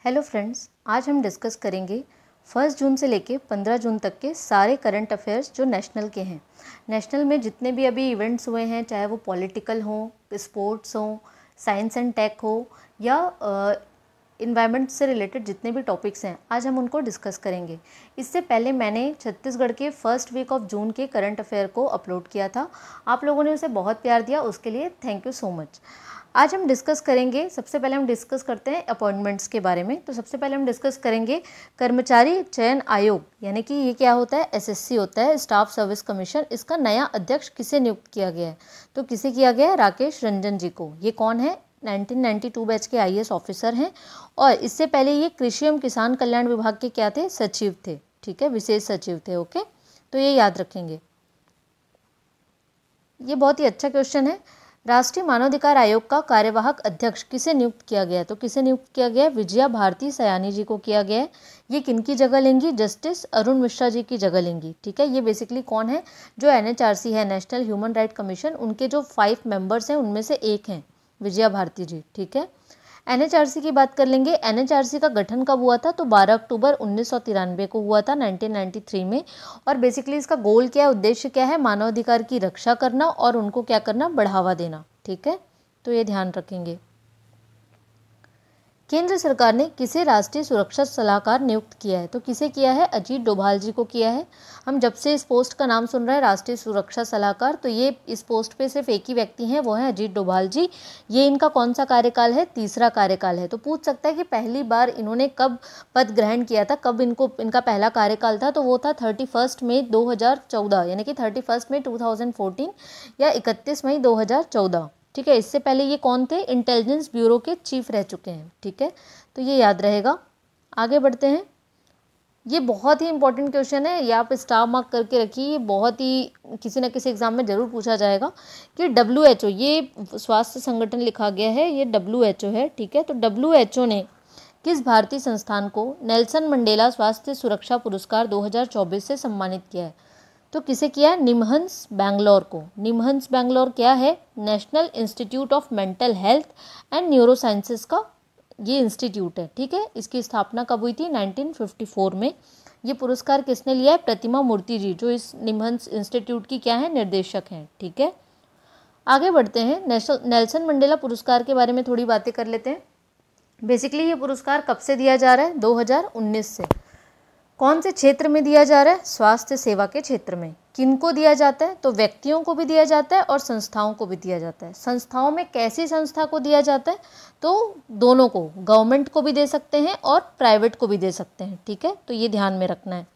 Hello friends, आज हम discuss करेंगे 1 जून से लेके 15 जून तक के सारे करंट अफेयर्स जो नेशनल के हैं। नेशनल में जितने भी अभी इवेंट्स हुए हैं, चाहे वो पॉलिटिकल हो, स्पोर्ट्स हो, साइंस एंड टेक हो या इन्वायरमेंट से रिलेटेड जितने भी टॉपिक्स हैं, आज हम उनको डिस्कस करेंगे। इससे पहले मैंने छत्तीसगढ़ के फर्स्ट वीक ऑफ जून के करंट अफेयर को अपलोड किया था। आप लोगों ने उसे बहुत प्यार दिया, उसके लिए थैंक यू सो मच। आज हम डिस्कस करेंगे, सबसे पहले हम डिस्कस करते हैं अपॉइंटमेंट्स के बारे में। तो सबसे पहले हम डिस्कस करेंगे कर्मचारी चयन आयोग, यानी कि ये क्या होता है, एसएससी होता है, स्टाफ सर्विस कमीशन। इसका नया अध्यक्ष किसे नियुक्त किया गया है? तो किसे किया गया है? राकेश रंजन जी को। ये कौन है? 1992 बैच के आईएएस ऑफिसर हैं और इससे पहले ये कृषि एवं किसान कल्याण विभाग के क्या थे? सचिव थे। ठीक है, विशेष सचिव थे। ओके, तो ये याद रखेंगे। ये बहुत ही अच्छा क्वेश्चन है। राष्ट्रीय मानवाधिकार आयोग का कार्यवाहक अध्यक्ष किसे नियुक्त किया गया है? तो किसे नियुक्त किया गया है? विजया भारती सयानी जी को किया गया है। ये किनकी जगह लेंगी? जस्टिस अरुण मिश्रा जी की जगह लेंगी। ठीक है, ये बेसिकली कौन है? जो एनएचआरसी है, नेशनल ह्यूमन राइट कमीशन, उनके जो 5 मेंबर्स हैं उनमें से एक हैं विजया भारती जी। ठीक है, एनएचआरसी की बात कर लेंगे। एनएचआरसी का गठन कब हुआ था? तो 12 अक्टूबर 1993 को हुआ था, 1993 में। और बेसिकली इसका गोल क्या है, उद्देश्य क्या है? मानवाधिकार की रक्षा करना और उनको क्या करना? बढ़ावा देना। ठीक है, तो ये ध्यान रखेंगे। केंद्र सरकार ने किसे राष्ट्रीय सुरक्षा सलाहकार नियुक्त किया है? तो किसे किया है? अजीत डोभाल जी को किया है। हम जब से इस पोस्ट का नाम सुन रहे हैं राष्ट्रीय सुरक्षा सलाहकार, तो ये इस पोस्ट पे सिर्फ एक ही व्यक्ति हैं, वो है अजीत डोभाल जी। ये इनका कौन सा कार्यकाल है? तीसरा कार्यकाल है। तो पूछ सकता है कि पहली बार इन्होंने कब पद ग्रहण किया था, कब इनका पहला कार्यकाल था? तो वो था 31 मई 2014, यानी कि 31 मई 2014 या 31 मई 2014। ठीक है, इससे पहले ये कौन थे? इंटेलिजेंस ब्यूरो के चीफ रह चुके हैं। ठीक है, तो ये याद रहेगा। आगे बढ़ते हैं। ये बहुत ही इंपॉर्टेंट क्वेश्चन है, ये आप स्टार मार्क करके रखिए। ये बहुत ही किसी न किसी एग्जाम में जरूर पूछा जाएगा कि WHO, ये स्वास्थ्य संगठन लिखा गया है, ये WHO है। ठीक है, तो WHO ने किस भारतीय संस्थान को नेल्सन मंडेला स्वास्थ्य सुरक्षा पुरस्कार 2024 से सम्मानित किया है? तो किसे किया है? निमहंस बैंगलोर को। निमहंस बैंगलोर क्या है? National institute of mental health and neuro sciences का ये इंस्टीट्यूट है। ठीक है, इसकी स्थापना कब हुई थी? 1954 में। ये पुरस्कार किसने लिया है? प्रतिमा मूर्ति जी, जो इस निमहंस इंस्टीट्यूट की क्या है? निर्देशक हैं। ठीक है, आगे बढ़ते हैं। नेल्सन मंडेला पुरस्कार के बारे में थोड़ी बातें कर लेते हैं। बेसिकली ये पुरस्कार कब से दिया जा रहा है? 2019 से। कौन से क्षेत्र में दिया जा रहा है? स्वास्थ्य सेवा के क्षेत्र में। किनको दिया जाता है? तो व्यक्तियों को भी दिया जाता है और संस्थाओं को भी दिया जाता है। संस्थाओं में कैसी संस्था को दिया जाता है? तो दोनों को, गवर्नमेंट को भी दे सकते हैं और प्राइवेट को भी दे सकते हैं। ठीक है, तो ये ध्यान में रखना है।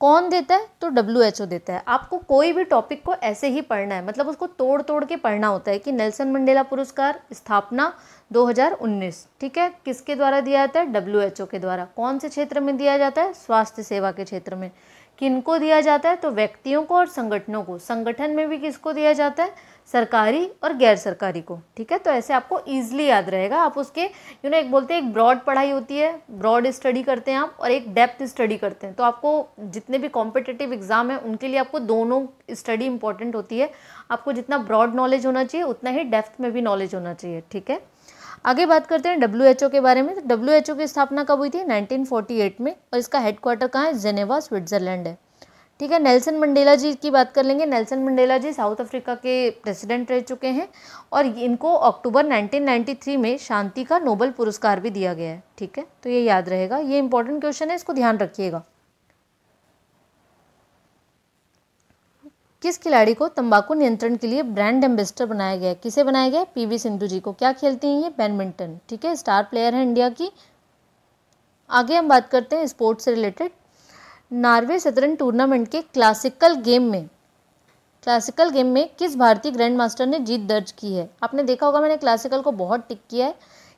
कौन देता है? तो WHO देता है। आपको कोई भी टॉपिक को ऐसे ही पढ़ना है, मतलब उसको तोड़ तोड़ के पढ़ना होता है कि नेल्सन मंडेला पुरस्कार स्थापना 2019। ठीक है, किसके द्वारा दिया जाता है? WHO के द्वारा। कौन से क्षेत्र में दिया जाता है? स्वास्थ्य सेवा के क्षेत्र में। किनको दिया जाता है? तो व्यक्तियों को और संगठनों को। संगठन में भी किसको दिया जाता है? सरकारी और गैर सरकारी को। ठीक है, तो ऐसे आपको ईजिली याद रहेगा। आप उसके एक बोलते हैं, एक ब्रॉड पढ़ाई होती है, ब्रॉड स्टडी करते हैं आप, और एक डेप्थ स्टडी करते हैं। तो आपको जितने भी कॉम्पिटिटिव एग्जाम है उनके लिए आपको दोनों स्टडी इंपॉर्टेंट होती है। आपको जितना ब्रॉड नॉलेज होना चाहिए उतना ही डेप्थ में भी नॉलेज होना चाहिए। ठीक है, आगे बात करते हैं WHO के बारे में। तो WHO की स्थापना कब हुई थी? 1948 में, और इसका हेडक्वार्टर कहाँ है? जेनेवा, स्विट्जरलैंड है। ठीक है, नेल्सन मंडेला जी की बात कर लेंगे। नेल्सन मंडेला जी साउथ अफ्रीका के प्रेसिडेंट रह चुके हैं और इनको अक्टूबर 1993 में शांति का नोबेल पुरस्कार भी दिया गया है। ठीक है, तो ये याद रहेगा, ये इंपॉर्टेंट क्वेश्चन है, इसको ध्यान रखिएगा। किस खिलाड़ी को तंबाकू नियंत्रण के लिए ब्रांड एम्बेसडर बनाया गया है? किसे बनाया गया है? PV सिंधु जी को। क्या खेलती हैं ये? बैडमिंटन। ठीक है, स्टार प्लेयर है इंडिया की। आगे हम बात करते हैं स्पोर्ट्स से रिलेटेड। नॉर्वे शतरंज टूर्नामेंट के क्लासिकल गेम में किस भारतीय ग्रैंड मास्टर ने जीत दर्ज की है? आपने देखा होगा, मैंने क्लासिकल को बहुत टिक किया है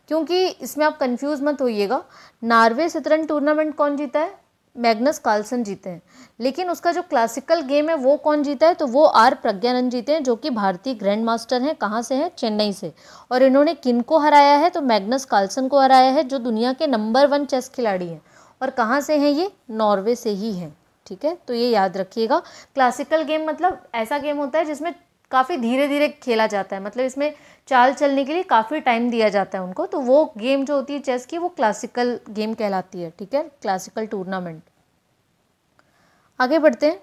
क्योंकि इसमें आप कंफ्यूज मत होइएगा। नॉर्वे शतरंज टूर्नामेंट कौन जीता है? मैग्नस कार्लसन जीते हैं। लेकिन उसका जो क्लासिकल गेम है वो कौन जीता है? तो वो R प्रज्ञानंद जीते हैं, जो कि भारतीय ग्रैंड मास्टर हैं। कहाँ से हैं? चेन्नई से। और इन्होंने किनको हराया है? तो मैग्नस कार्लसन को हराया है, जो दुनिया के नंबर 1 चेस खिलाड़ी हैं। और कहाँ से हैं ये? नॉर्वे से ही हैं। ठीक है, तो ये याद रखिएगा। क्लासिकल गेम मतलब ऐसा गेम होता है जिसमें काफ़ी धीरे धीरे खेला जाता है, मतलब इसमें चाल चलने के लिए काफ़ी टाइम दिया जाता है उनको, तो वो गेम जो होती है चेस की वो क्लासिकल गेम कहलाती है, ठीक है, क्लासिकल टूर्नामेंट। आगे बढ़ते हैं।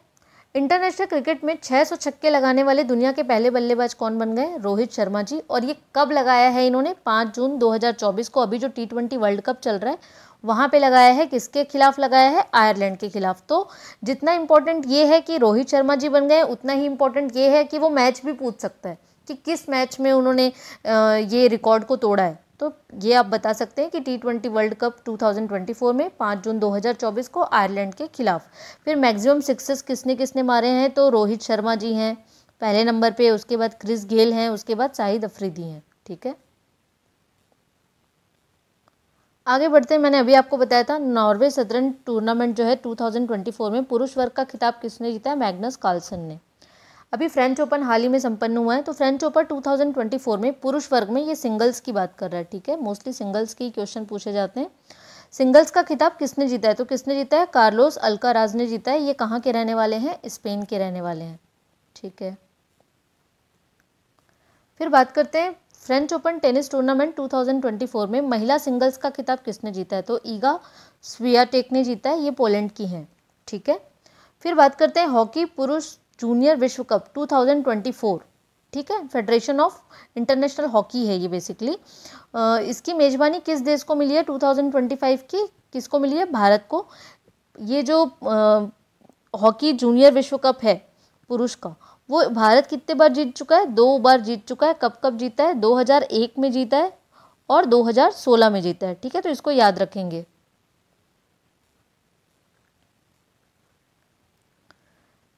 इंटरनेशनल क्रिकेट में 600 छक्के लगाने वाले दुनिया के पहले बल्लेबाज कौन बन गए? रोहित शर्मा जी। और ये कब लगाया है इन्होंने? 5 जून 2024 को, अभी जो T20 वर्ल्ड कप चल रहा है वहाँ पे लगाया है। किसके खिलाफ लगाया है? आयरलैंड के खिलाफ। तो जितना इंपॉर्टेंट ये है कि रोहित शर्मा जी बन गए, उतना ही इंपॉर्टेंट ये है कि वो मैच भी पूछ सकता है कि किस मैच में उन्होंने ये रिकॉर्ड को तोड़ा है। तो ये आप बता सकते हैं कि T20 वर्ल्ड कप 2024 में 5 जून 2024 को आयरलैंड के खिलाफ। फिर मैक्सिमम सिक्सेस किसने किसने मारे हैं? तो रोहित शर्मा जी हैं पहले नंबर पे, उसके बाद क्रिस गेल हैं, उसके बाद शाहिद अफरीदी हैं, ठीक है। आगे बढ़ते हैं। मैंने अभी आपको बताया था नॉर्वे सदर्न टूर्नामेंट जो है 2024 में पुरुष वर्ग का खिताब किसने जीता है? मैग्नस कार्लसन ने। अभी फ्रेंच ओपन हाल ही में संपन्न हुआ है, तो फ्रेंच ओपन 2024 में पुरुष वर्ग में, ये सिंगल्स की बात कर रहा है, ठीक है, मोस्टली सिंगल्स के क्वेश्चन पूछे जाते हैं। सिंगल्स का खिताब किसने जीता है? तो किसने जीता है? कार्लोस अल्काराज ने जीता है। ये कहाँ के रहने वाले हैं? स्पेन के रहने वाले हैं, ठीक है। फिर बात करते हैं फ्रेंच ओपन टेनिस टूर्नामेंट 2024 में महिला सिंगल्स का खिताब किसने जीता है? तो ईगा स्वियाटेक ने जीता है, ये पोलैंड की हैं, ठीक है। फिर बात करते हैं हॉकी पुरुष जूनियर विश्व कप 2024, ठीक है, फेडरेशन ऑफ इंटरनेशनल हॉकी है ये बेसिकली। इसकी मेज़बानी किस देश को मिली है 2025 की? किसको मिली है? भारत को। ये जो हॉकी जूनियर विश्व कप है पुरुष का, वो भारत कितने बार जीत चुका है? 2 बार जीत चुका है। कब कब जीता है? 2001 में जीता है और 2016 में जीता है, ठीक है, तो इसको याद रखेंगे।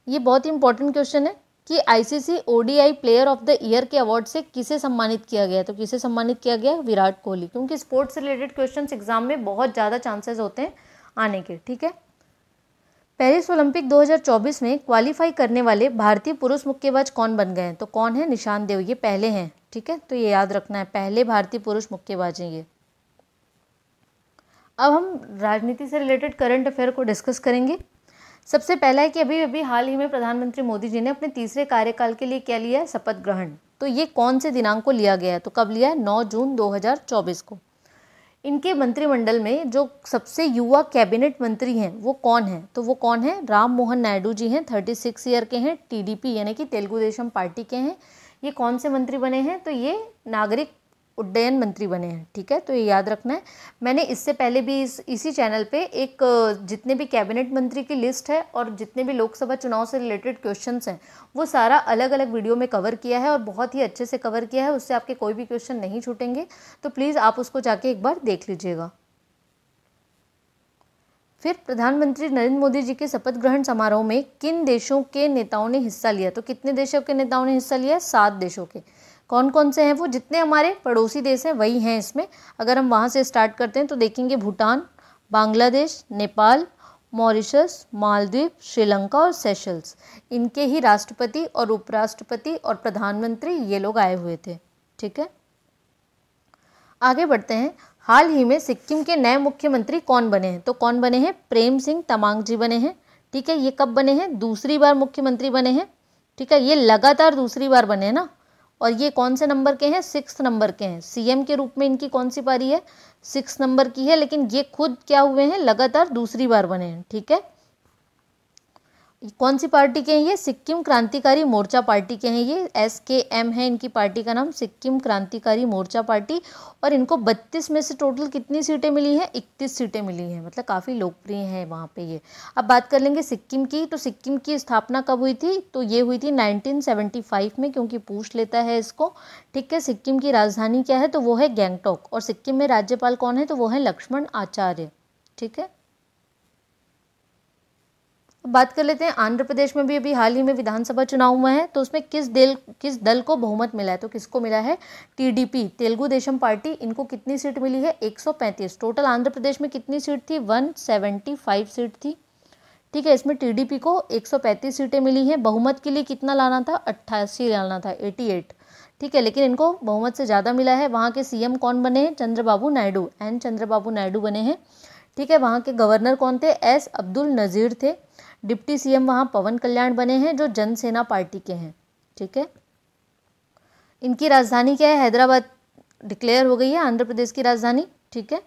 ये बहुत ही इंपॉर्टेंट क्वेश्चन है कि ICC ODI player of the year के अवार्ड से किसे सम्मानित किया गया है? तो किसे सम्मानित किया गया? विराट कोहली, क्योंकि स्पोर्ट्स से रिलेटेड क्वेश्चंस एग्जाम में बहुत ज़्यादा चांसेस होते हैं आने के, ठीक है। पेरिस ओलंपिक 2024 में क्वालिफाई करने वाले भारतीय पुरुष मुक्केबाज कौन बन गए हैं? तो कौन है? निशान देव, ये पहले हैं, ठीक है, तो ये याद रखना है, पहले भारतीय पुरुष मुक्केबाज हैं ये। अब हम राजनीति से रिलेटेड करंट अफेयर को डिस्कस करेंगे। सबसे पहला है कि अभी अभी हाल ही में प्रधानमंत्री मोदी जी ने अपने तीसरे कार्यकाल के लिए क्या लिया है? शपथ ग्रहण। तो ये कौन से दिनांक को लिया गया है? तो कब लिया है? 9 जून 2024 को। इनके मंत्रिमंडल में जो सबसे युवा कैबिनेट मंत्री हैं वो कौन है? तो वो कौन है? राम मोहन नायडू जी हैं, 36 ईयर के हैं, टीडीपी यानी कि तेलुगु देशम पार्टी के हैं। ये कौन से मंत्री बने हैं? तो ये नागरिक उड्डयन मंत्री बने हैं, ठीक है, तो ये याद रखना है। मैंने इससे पहले भी इसी चैनल पे एक जितने भी कैबिनेट मंत्री की लिस्ट है और जितने भी लोकसभा चुनाव से रिलेटेड क्वेश्चंस हैं वो सारा अलग अलग वीडियो में कवर किया है और बहुत ही अच्छे से कवर किया है, उससे आपके कोई भी क्वेश्चन नहीं छूटेंगे, तो प्लीज़ आप उसको जाके एक बार देख लीजिएगा। फिर प्रधानमंत्री नरेंद्र मोदी जी के शपथ ग्रहण समारोह में किन देशों के नेताओं ने हिस्सा लिया? तो कितने देशों के नेताओं ने हिस्सा लिया? 7 देशों के। कौन कौन से हैं वो? जितने हमारे पड़ोसी देश हैं वही हैं इसमें। अगर हम वहाँ से स्टार्ट करते हैं तो देखेंगे भूटान, बांग्लादेश, नेपाल, मॉरिशस, मालदीव, श्रीलंका और सेशल्स। इनके ही राष्ट्रपति और उपराष्ट्रपति और प्रधानमंत्री ये लोग आए हुए थे, ठीक है। आगे बढ़ते हैं। हाल ही में सिक्किम के नए मुख्यमंत्री कौन बने हैं? तो कौन बने हैं? प्रेम सिंह तमांग जी बने हैं, ठीक है। ये कब बने हैं? दूसरी बार मुख्यमंत्री बने हैं, ठीक है, ये लगातार दूसरी बार बने हैं ना। और ये कौन से नंबर के हैं? 6 नंबर के हैं। सीएम के रूप में इनकी कौन सी पारी है? 6 नंबर की है, लेकिन ये खुद क्या हुए हैं? लगातार दूसरी बार बने हैं, ठीक है। कौन सी पार्टी के हैं ये? सिक्किम क्रांतिकारी मोर्चा पार्टी के हैं ये। SKM है इनकी पार्टी का नाम, सिक्किम क्रांतिकारी मोर्चा पार्टी। और इनको 32 में से टोटल कितनी सीटें मिली हैं? 31 सीटें मिली हैं, मतलब काफ़ी लोकप्रिय है वहाँ पे ये। अब बात कर लेंगे सिक्किम की। तो सिक्किम की स्थापना कब हुई थी? तो ये हुई थी 1975 में, क्योंकि पूछ लेता है इसको, ठीक है। सिक्किम की राजधानी क्या है? तो वो है गैंगटॉक। और सिक्किम में राज्यपाल कौन है? तो वो है लक्ष्मण आचार्य, ठीक है। बात कर लेते हैं आंध्र प्रदेश में भी अभी हाल ही में विधानसभा चुनाव हुआ है, तो उसमें किस दल को बहुमत मिला है? तो किसको मिला है? TDP, Telugu Desam party. इनको कितनी सीट मिली है? 135। टोटल आंध्र प्रदेश में कितनी सीट थी? 175 सीट थी, ठीक है। इसमें टीडीपी को 135 सीटें मिली हैं। बहुमत के लिए कितना लाना था? 88 लाना था, 88, ठीक है, लेकिन इनको बहुमत से ज़्यादा मिला है। वहाँ के सीएम कौन बने हैं? चंद्रबाबू नायडू, एन चंद्रबाबू नायडू बने हैं, ठीक है। वहाँ के गवर्नर कौन थे? एस अब्दुल नज़ीर थे। डिप्टी सीएम वहाँ पवन कल्याण बने हैं, जो जनसेना पार्टी के हैं, ठीक है। इनकी राजधानी क्या है? हैदराबाद डिक्लेयर हो गई है, आंध्र प्रदेश की राजधानी। ठीक है,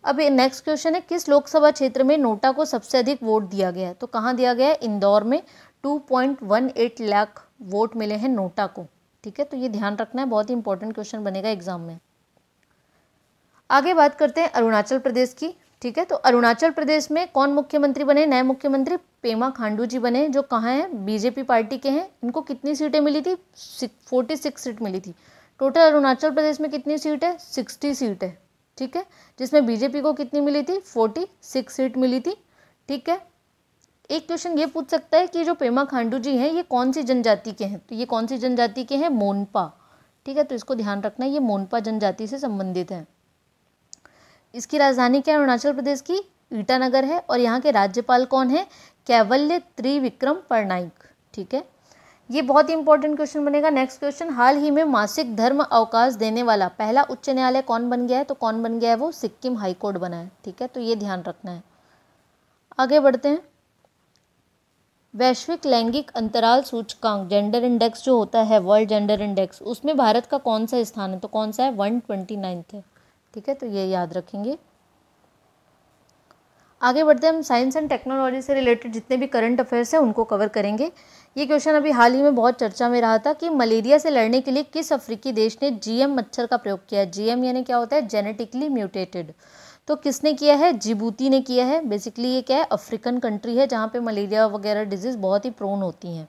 अब ये नेक्स्ट क्वेश्चन है, किस लोकसभा क्षेत्र में नोटा को सबसे अधिक वोट दिया गया है? तो कहाँ दिया गया है? इंदौर में 2.18 लाख वोट मिले हैं नोटा को। ठीक है, तो ये ध्यान रखना है, बहुत ही इंपॉर्टेंट क्वेश्चन बनेगा एग्जाम में। आगे बात करते हैं अरुणाचल प्रदेश की। ठीक है, तो अरुणाचल प्रदेश में कौन मुख्यमंत्री बने? नए मुख्यमंत्री पेमा खांडू जी बने, जो कहाँ हैं? बीजेपी पार्टी के हैं। इनको कितनी सीटें मिली थी? 46 सीट मिली थी। टोटल अरुणाचल प्रदेश में कितनी सीट है? 60 सीट है। ठीक है, जिसमें बीजेपी को कितनी मिली थी? 46 सीट मिली थी। ठीक है, एक क्वेश्चन ये पूछ सकता है कि जो पेमा खांडू जी हैं ये कौन सी जनजाति के हैं? तो ये कौन सी जनजाति के हैं? मोनपा। ठीक है, तो इसको ध्यान रखना है, ये मोनपा जनजाति से संबंधित है। इसकी राजधानी क्या है अरुणाचल प्रदेश की? ईटानगर है। और यहाँ के राज्यपाल कौन है? कैवल्य त्रिविक्रम पटनायक। ठीक है, ये बहुत ही इंपॉर्टेंट क्वेश्चन बनेगा। नेक्स्ट क्वेश्चन, हाल ही में मासिक धर्म अवकाश देने वाला पहला उच्च न्यायालय कौन बन गया है? तो कौन बन गया है? वो सिक्किम हाई कोर्ट बना है। ठीक है, तो ये ध्यान रखना है। आगे बढ़ते हैं, वैश्विक लैंगिक अंतराल सूचकांक जेंडर इंडेक्स जो होता है, वर्ल्ड जेंडर इंडेक्स, उसमें भारत का कौन सा स्थान है? तो कौन सा है? 129 है। ठीक है, तो ये याद रखेंगे। आगे बढ़ते हैं, हम साइंस एंड टेक्नोलॉजी से रिलेटेड जितने भी करंट अफेयर्स हैं उनको कवर करेंगे। ये क्वेश्चन अभी हाल ही में बहुत चर्चा में रहा था कि मलेरिया से लड़ने के लिए किस अफ्रीकी देश ने जीएम मच्छर का प्रयोग किया है? जीएम यानी क्या होता है? Genetically mutated. तो किसने किया है? जिबूती ने किया है। बेसिकली ये क्या है? अफ्रीकन कंट्री है जहाँ पे मलेरिया वगैरह डिजीज़ बहुत ही प्रोन होती हैं।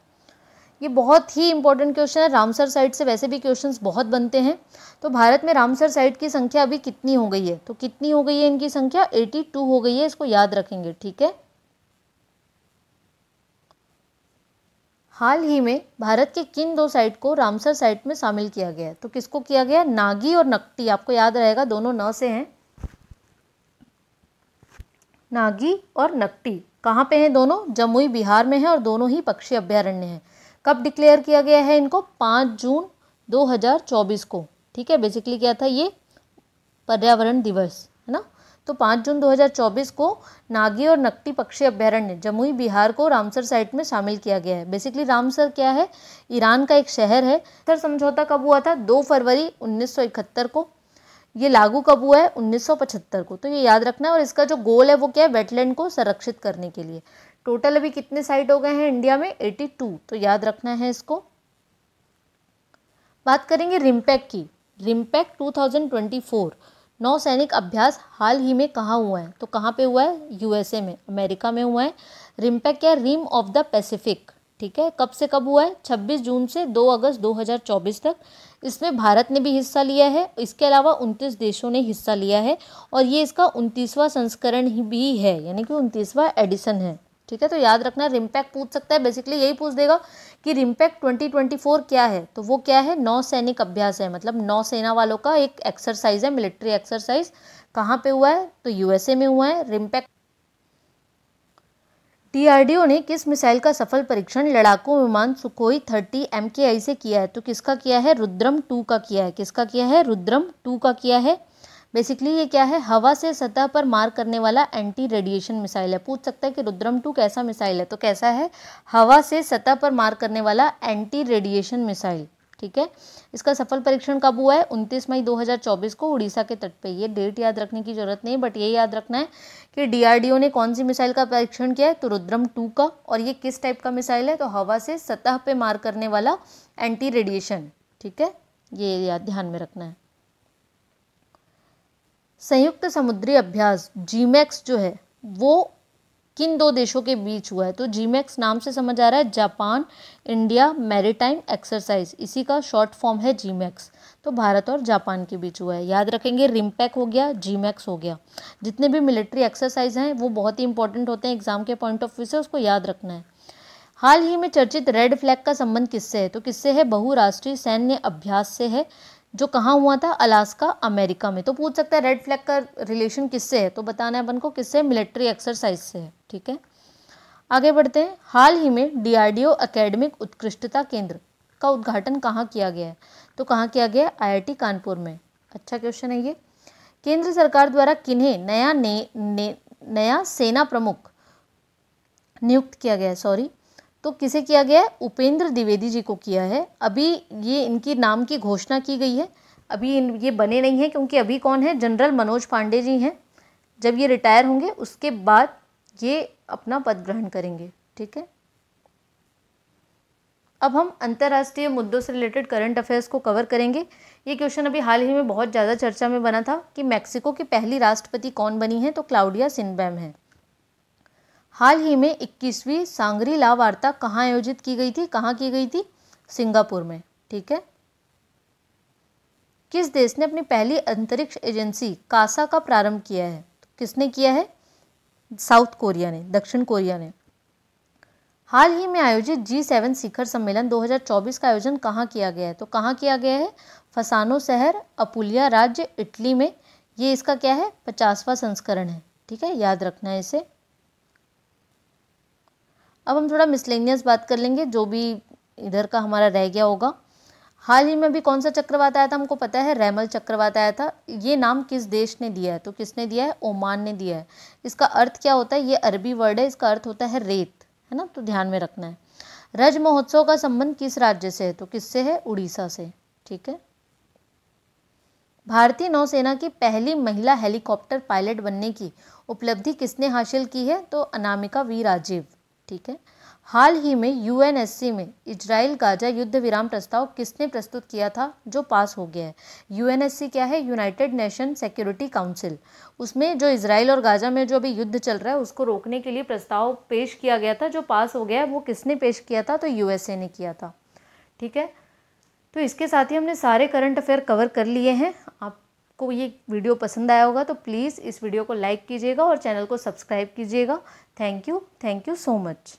ये बहुत ही इंपॉर्टेंट क्वेश्चन है। रामसर साइट से वैसे भी क्वेश्चंस बहुत बनते हैं। तो भारत में रामसर साइट की संख्या अभी कितनी हो गई है? तो कितनी हो गई है इनकी संख्या? 82 हो गई है, इसको याद रखेंगे। ठीक है, हाल ही में भारत के किन दो साइट को रामसर साइट में शामिल किया गया है? तो किसको किया गया? नागी और नकटी। आपको याद रहेगा दोनों न से हैं, नागी और नकटी। कहाँ पे हैं दोनों? जमुई बिहार में है और दोनों ही पक्षी अभ्यारण्य हैं। कब डिक्लेयर किया गया है इनको? 5 जून 2024 को। ठीक है, बेसिकली क्या था ये? पर्यावरण दिवस है ना। तो 5 जून 2024 को नागी और नकटी पक्षी अभ्यारण्य जमुई बिहार को रामसर साइट में शामिल किया गया है। बेसिकली रामसर क्या है? ईरान का एक शहर है। सर समझौता कब हुआ था? 2 फरवरी 1971 को। ये लागू कब हुआ है? 1975 को। तो ये याद रखना है। और इसका जो गोल है वो क्या है? वेटलैंड को संरक्षित करने के लिए। टोटल अभी कितने साइट हो गए हैं इंडिया में? 82। तो याद रखना है इसको। बात करेंगे रिम्पैक की। रिम्पैक 2024 नौसैनिक अभ्यास हाल ही में कहाँ हुआ है? तो कहाँ पे हुआ है? यूएसए में, अमेरिका में हुआ है। रिम्पैक क्या है? Rim of the Pacific. ठीक है, कब से कब हुआ है? 26 जून से 2 अगस्त 2024 तक। इसमें भारत ने भी हिस्सा लिया है, इसके अलावा 29 देशों ने हिस्सा लिया है। और ये इसका 29वां संस्करण ही भी है, यानी कि 29वां एडिशन है। ठीक है, तो याद रखना, रिम्पैक पूछ सकता है। बेसिकली यही पूछ देगा कि रिम्पैक 2024 क्या है? तो वो क्या है? नौसैनिक अभ्यास है, मतलब नौसेना वालों का एक एक्सरसाइज है, मिलिट्री एक्सरसाइज। कहाँ पे हुआ है? तो यूएसए में हुआ है रिम्पैक। डीआरडीओ ने किस मिसाइल का सफल परीक्षण लड़ाकू विमान सुखोई 30 MKI से किया है? तो किसका किया है? रुद्रम 2 का किया है। किसका किया है? रुद्रम 2 का किया है। बेसिकली ये क्या है? हवा से सतह पर मार करने वाला एंटी रेडिएशन मिसाइल है। पूछ सकता है कि रुद्रम 2 कैसा मिसाइल है? तो कैसा है? हवा से सतह पर मार करने वाला एंटी रेडिएशन मिसाइल। ठीक है, इसका सफल परीक्षण कब हुआ है? 29 मई 2024 को उड़ीसा के तट पे। ये डेट याद रखने की जरूरत नहीं, बट ये याद रखना है कि डीआरडीओ ने कौन सी मिसाइल का परीक्षण किया है? तो रुद्रम 2 का। और ये किस टाइप का मिसाइल है? तो हवा से सतह पे मार करने वाला एंटी रेडिएशन। ठीक है, ये याद ध्यान में रखना है। संयुक्त समुद्री अभ्यास जीमैक्स जो है वो किन दो देशों के बीच हुआ है? तो जीमैक्स नाम से समझ आ रहा है जापान इंडिया मैरीटाइम एक्सरसाइज, इसी का शॉर्ट फॉर्म है जीमैक्स। तो भारत और जापान के बीच हुआ है। याद रखेंगे, रिम्पैक हो गया, जीमैक्स हो गया। जितने भी मिलिट्री एक्सरसाइज हैं वो बहुत ही इंपॉर्टेंट होते हैं एग्जाम के पॉइंट ऑफ व्यू से, उसको याद रखना है। हाल ही में चर्चित रेड फ्लैग का संबंध किससे है? तो किससे है? बहुराष्ट्रीय सैन्य अभ्यास से है, जो कहाँ हुआ था? अलास्का, अमेरिका में। तो पूछ सकता है रेड फ्लैग का रिलेशन किससे है? तो बताना है अपन को किससे? मिलिट्री एक्सरसाइज से है। ठीक है, आगे बढ़ते हैं। हाल ही में डीआरडीओ एकेडमिक उत्कृष्टता केंद्र का उद्घाटन कहाँ किया गया है? तो कहाँ किया गया? आईआईटी कानपुर में। अच्छा क्वेश्चन है ये। केंद्र सरकार द्वारा किन्हें नया सेना प्रमुख नियुक्त किया गया है? तो किसे किया गया है? उपेंद्र द्विवेदी जी को किया है। अभी ये इनकी नाम की घोषणा की गई है, अभी ये बने नहीं हैं, क्योंकि अभी कौन है? जनरल मनोज पांडे जी हैं। जब ये रिटायर होंगे उसके बाद ये अपना पद ग्रहण करेंगे। ठीक है, अब हम अंतर्राष्ट्रीय मुद्दों से रिलेटेड करंट अफेयर्स को कवर करेंगे। ये क्वेश्चन अभी हाल ही में बहुत ज़्यादा चर्चा में बना था कि मैक्सिको की पहली राष्ट्रपति कौन बनी है? तो क्लाउडिया शिनबैम है। हाल ही में 21वीं सांग्री ला वार्ता कहाँ आयोजित की गई थी? कहाँ की गई थी? सिंगापुर में। ठीक है, किस देश ने अपनी पहली अंतरिक्ष एजेंसी कासा का प्रारंभ किया है? तो किसने किया है? साउथ कोरिया ने, दक्षिण कोरिया ने। हाल ही में आयोजित G7 शिखर सम्मेलन 2024 का आयोजन कहाँ किया गया है? तो कहाँ किया गया है? फसानो शहर, अपुलिया राज्य, इटली में। ये इसका क्या है? 50वां संस्करण है। ठीक है, याद रखना है इसे। अब हम थोड़ा मिसलेनियस बात कर लेंगे, जो भी इधर का हमारा रह गया होगा। हाल ही में भी कौन सा चक्रवात आया था? हमको पता है, रैमल चक्रवात आया था। ये नाम किस देश ने दिया है? तो किसने दिया है? ओमान ने दिया है। इसका अर्थ क्या होता है? ये अरबी वर्ड है, इसका अर्थ होता है रेत, है ना, तो ध्यान में रखना है। रज महोत्सव का संबंध किस राज्य से है? तो किससे है? उड़ीसा से। ठीक है, भारतीय नौसेना की पहली महिला हेलीकॉप्टर पायलट बनने की उपलब्धि किसने हासिल की है? तो अनामिका वी राजीव। ठीक है, हाल ही में यूएनएससी में इजराइल गाजा युद्ध विराम प्रस्ताव किसने प्रस्तुत किया था, जो पास हो गया है? यूएनएससी क्या है? United nation security council. उसमें जो इजराइल और गाजा में जो अभी युद्ध चल रहा है उसको रोकने के लिए प्रस्ताव पेश किया गया था, जो पास हो गया है। वो किसने पेश किया था? तो यूएसए ने किया था। ठीक है, तो इसके साथ ही हमने सारे करंट अफेयर कवर कर लिए हैं। आपको ये वीडियो पसंद आया होगा तो प्लीज़ इस वीडियो को लाइक कीजिएगा और चैनल को सब्सक्राइब कीजिएगा। Thank you so much.